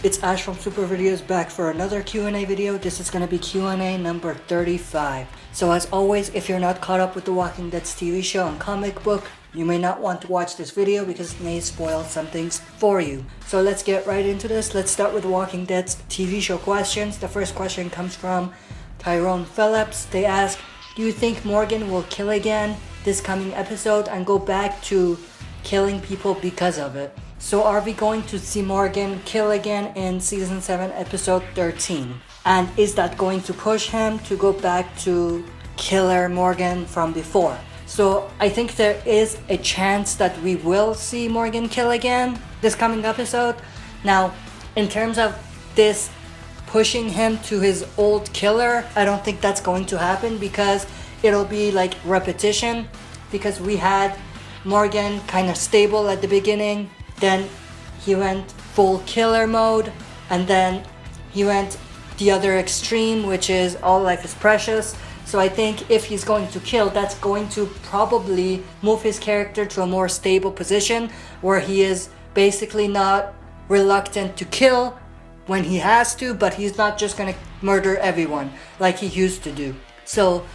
It's Ash from Super Videos back for another Q&A video. This is going to be Q&A number 35. So as always, if you're not caught up with The Walking Dead's TV show and comic book, you may not want to watch this video because it may spoil some things for you. So let's get right into this. Let's start with The Walking Dead's TV show questions. The first question comes from Tyrone Phillips. They ask, do you think Morgan will kill again this coming episode and go back to killing people because of it? So are we going to see Morgan kill again in season 7 episode 13? And is that going to push him to go back to killer Morgan from before? So I think there is a chance that we will see Morgan kill again this coming episode. Now, in terms of this pushing him to his old killer, I don't think that's going to happen because it'll be like repetition, because we had Morgan kind of stable at the beginning, then he went full killer mode, and then he went the other extreme, which is all life is precious. So I think if he's going to kill, that's going to probably move his character to a more stable position where he is basically not reluctant to kill when he has to, but he's not just gonna murder everyone like he used to do. So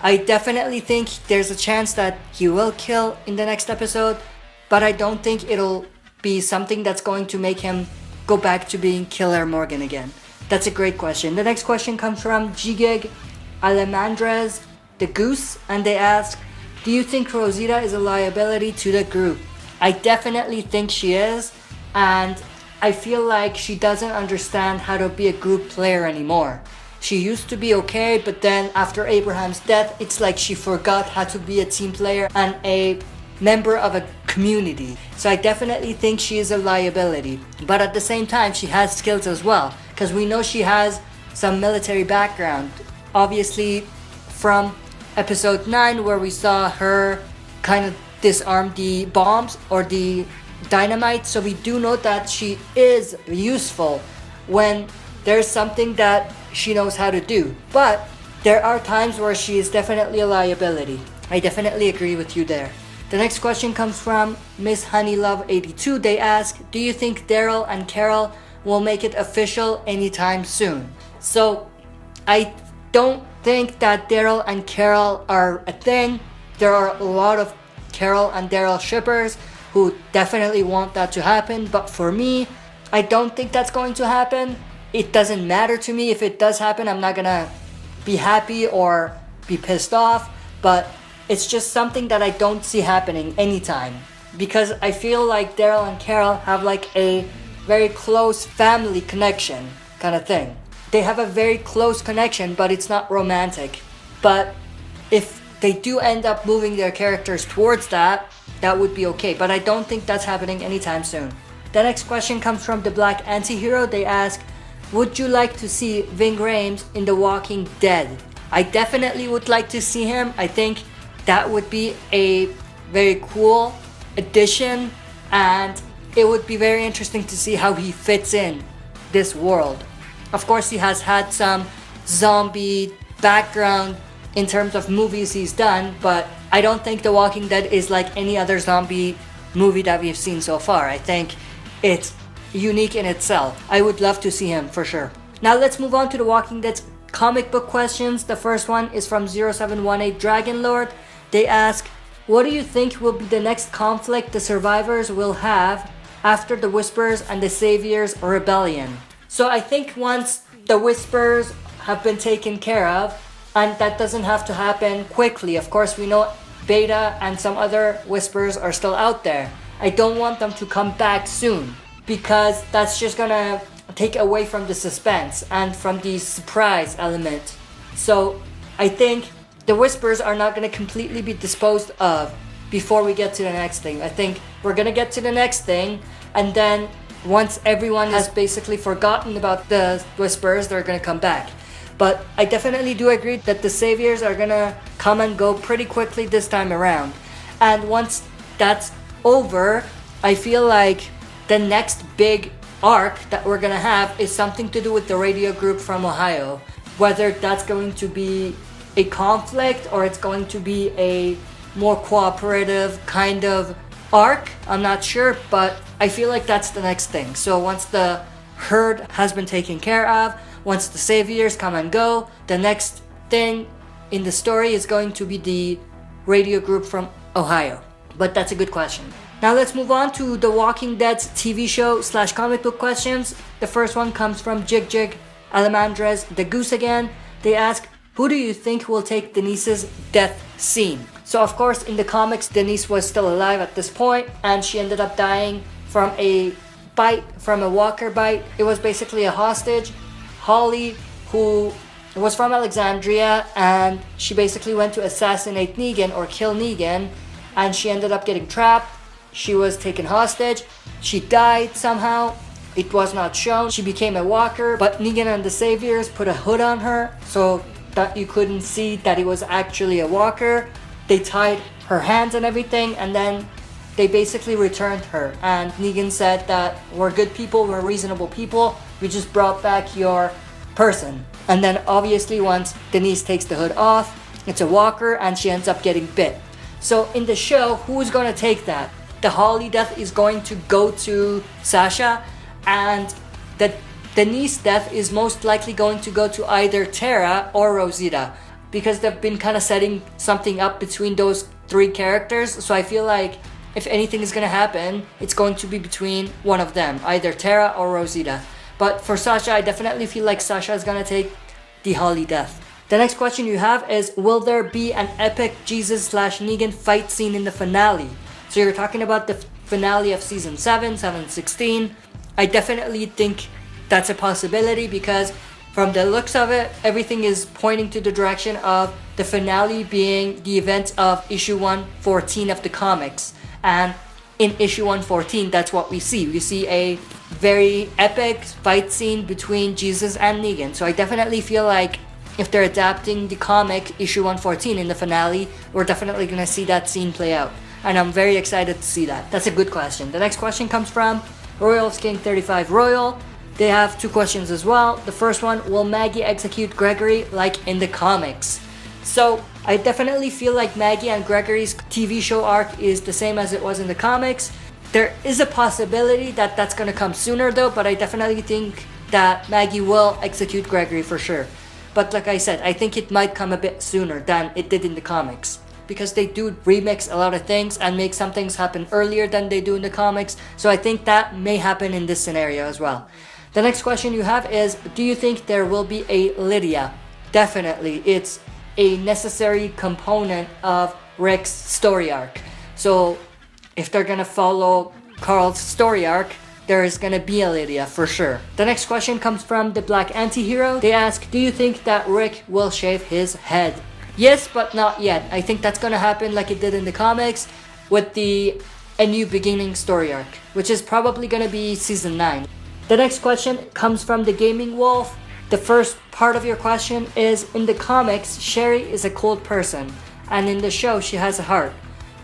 I definitely think there's a chance that he will kill in the next episode, but I don't think it'll be something that's going to make him go back to being Killer Morgan again. That's a great question. The next question comes from Jigjig Alemendarez-Dagus, and they ask, do you think Rosita is a liability to the group? I definitely think she is, and I feel like she doesn't understand how to be a group player anymore. She used to be okay, but then after Abraham's death, it's like she forgot how to be a team player and a member of a community. So I definitely think she is a liability, but at the same time she has skills as well, because we know she has some military background, obviously from episode 9 where we saw her kind of disarm the bombs or the dynamite. So we do know that she is useful when there's something that she knows how to do, but there are times where she is definitely a liability. I definitely agree with you there. The next question comes from Miss Honeylove82. They ask, do you think Daryl and Carol will make it official anytime soon? So I don't think that Daryl and Carol are a thing. There are a lot of Carol and Daryl shippers who definitely want that to happen, but for me, I don't think that's going to happen. It doesn't matter to me if it does happen. I'm not gonna be happy or be pissed off, but it's just something that I don't see happening anytime, because I feel like Daryl and Carol have like a very close family connection kind of thing. They have a very close connection, but it's not romantic. But if they do end up moving their characters towards that, that would be okay. But I don't think that's happening anytime soon. The next question comes from TheBlackAntiHero. They ask, would you like to see Ving Rhames in The Walking Dead? I definitely would like to see him. I think that would be a very cool addition, and it would be very interesting to see how he fits in this world. Of course, he has had some zombie background in terms of movies he's done, but I don't think The Walking Dead is like any other zombie movie that we've seen so far. I think it's unique in itself. I would love to see him for sure. Now let's move on to The Walking Dead's comic book questions. The first one is from 0718 Dragon Lord. They ask, what do you think will be the next conflict the survivors will have after the Whispers and the Saviors rebellion? So I think once the Whispers have been taken care of, and that doesn't have to happen quickly. Of course, we know Beta and some other Whispers are still out there. I don't want them to come back soon, because that's just gonna take away from the suspense and from the surprise element. So I think the Whispers are not gonna completely be disposed of before we get to the next thing. I think we're gonna get to the next thing, and then once everyone has basically forgotten about the Whispers, they're gonna come back. But I definitely do agree that the Saviors are gonna come and go pretty quickly this time around. And once that's over, I feel like the next big arc that we're gonna have is something to do with the radio group from Ohio. Whether that's going to be a conflict or it's going to be a more cooperative kind of arc, I'm not sure, but I feel like that's the next thing. So once the herd has been taken care of. Once the saviors come and go, the next thing in the story is going to be the radio group from Ohio. But that's a good question. Now let's move on to The Walking Dead's TV show / comic book questions. The first one comes from Jigjig Alemendarez-Dagus again. They ask, who do you think will take Denise's death scene? So of course in the comics, Denise was still alive at this point, and she ended up dying from a bite, from a walker bite. It was basically a hostage. Holly, who was from Alexandria, and she basically went to assassinate Negan or kill Negan, and she ended up getting trapped. She was taken hostage. She died somehow. It was not shown. She became a walker, but Negan and the saviors put a hood on her so that you couldn't see that it was actually a walker. They tied her hands and everything, and then they basically returned her. And Negan said that we're good people, we're reasonable people, we just brought back your person. And then obviously once Denise takes the hood off, it's a walker and she ends up getting bit. So in the show, who's gonna take that? The Holly death is going to go to Sasha, and the Denise death is most likely going to go to either Tara or Rosita, because they've been kind of setting something up between those three characters. So I feel like if anything is going to happen, it's going to be between one of them, either Tara or Rosita. But for Sasha, I definitely feel like Sasha is going to take the Holly death. The next question you have is, will there be an epic Jesus / Negan fight scene in the finale? So you're talking about the finale of season 7, 7/16. I definitely think that's a possibility, because from the looks of it, everything is pointing to the direction of the finale being the events of issue 114 of the comics. And in issue 114, that's what we see. We see a very epic fight scene between Jesus and Negan. So I definitely feel like if they're adapting the comic issue 114 in the finale, we're definitely going to see that scene play out. And I'm very excited to see that. That's a good question. The next question comes from Royals King 35 Royal. They have two questions as well. The first one, will Maggie execute Gregory like in the comics? So I definitely feel like Maggie and Gregory's TV show arc is the same as it was in the comics. There is a possibility that that's going to come sooner though, but I definitely think that Maggie will execute Gregory for sure. But like I said, I think it might come a bit sooner than it did in the comics, because they do remix a lot of things and make some things happen earlier than they do in the comics. So I think that may happen in this scenario as well. The next question you have is, do you think there will be a Lydia? Definitely. It's a necessary component of Rick's story arc. So if they're gonna follow Carl's story arc, there is gonna be a Lydia for sure. The next question comes from TheBlackAntiHero. They ask, do you think that Rick will shave his head? Yes, but not yet. I think that's gonna happen like it did in the comics with the A New Beginning story arc, which is probably gonna be season 9. The next question comes from the Gaming Wolf. The first part of your question is, in the comics, Sherry is a cold person, and in the show she has a heart.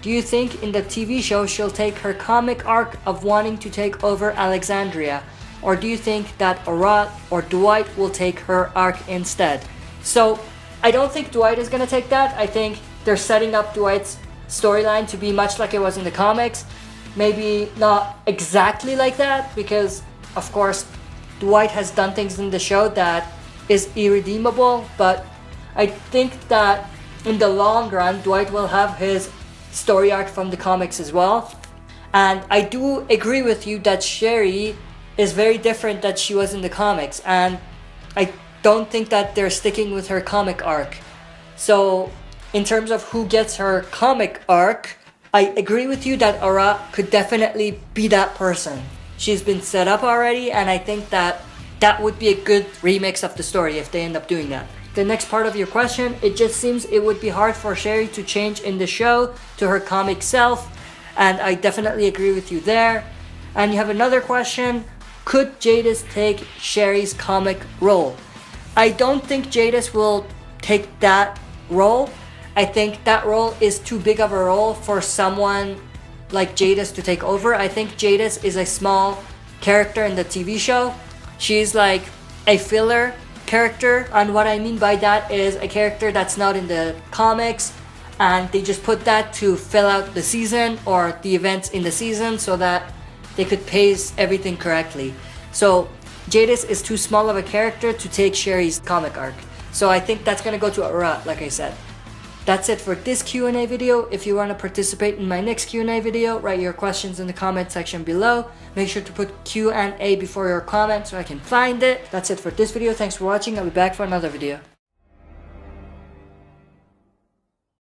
Do you think in the TV show she'll take her comic arc of wanting to take over Alexandria? Or do you think that Arat or Dwight will take her arc instead? So I don't think Dwight is gonna take that. I think they're setting up Dwight's storyline to be much like it was in the comics. Maybe not exactly like that, because of course Dwight has done things in the show that is irredeemable, but I think that in the long run Dwight will have his story arc from the comics as well. And I do agree with you that Sherry is very different than she was in the comics, and I don't think that they're sticking with her comic arc. So in terms of who gets her comic arc, I agree with you that Ara could definitely be that person. She's been set up already, and I think that that would be a good remix of the story if they end up doing that. The next part of your question, it just seems it would be hard for Sherry to change in the show to her comic self, and I definitely agree with you there. And you have another question, could Jadis take Sherry's comic role? I don't think Jadis will take that role. I think that role is too big of a role for someone like Jadis to take over. I think Jadis is a small character in the TV show. She's like a filler character, and what I mean by that is a character that's not in the comics, and they just put that to fill out the season or the events in the season so that they could pace everything correctly. So Jadis is too small of a character to take Sherry's comic arc. So I think that's gonna go to Ara, like I said. That's it for this Q&A video. If you want to participate in my next Q&A video, write your questions in the comment section below. Make sure to put Q&A before your comment so I can find it. That's it for this video. Thanks for watching. I'll be back for another video.